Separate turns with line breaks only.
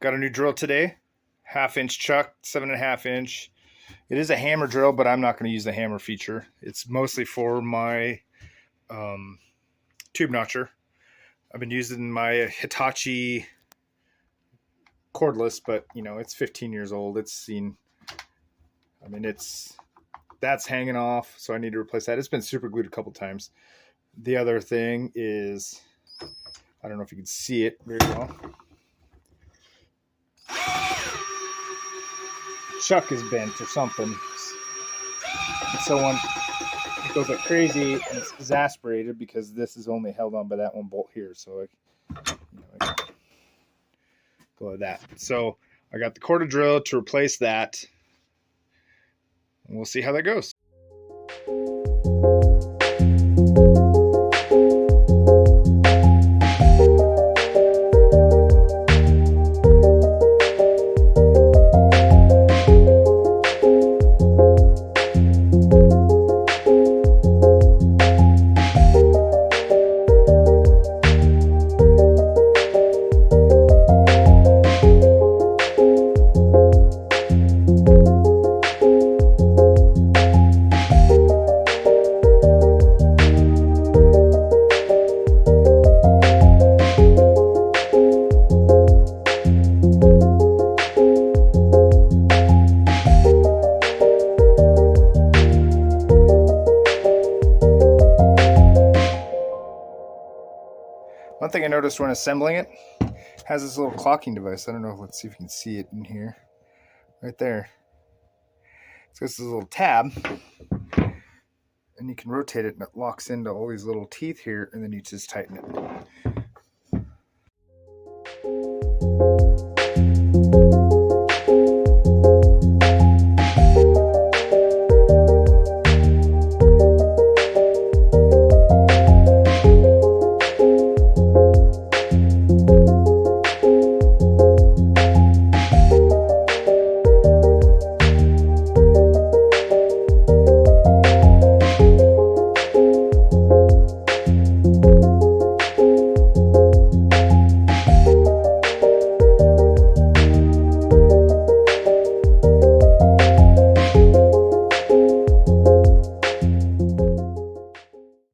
Got a new drill today, 1/2 inch chuck, 7.5 inch. It is a hammer drill, but I'm not going to use the hammer feature. It's mostly for my tube notcher. I've been using my Hitachi cordless, but you know, it's 15 years old. It's seen, I mean, that's hanging off, so I need to replace that. It's been super glued a couple times. The other thing is, I don't know if you can see it very well. Chuck is bent or something. And so when it goes like crazy and it's exasperated because this is only held on by that one bolt here. So I go like that. So I got the quarter drill to replace that. And we'll see how that goes. One thing I noticed when assembling it has this little clocking device. I don't know. Let's see if you can see it in here. Right there. It's got this little tab, and you can rotate it, and it locks into all these little teeth here, and then you just tighten it.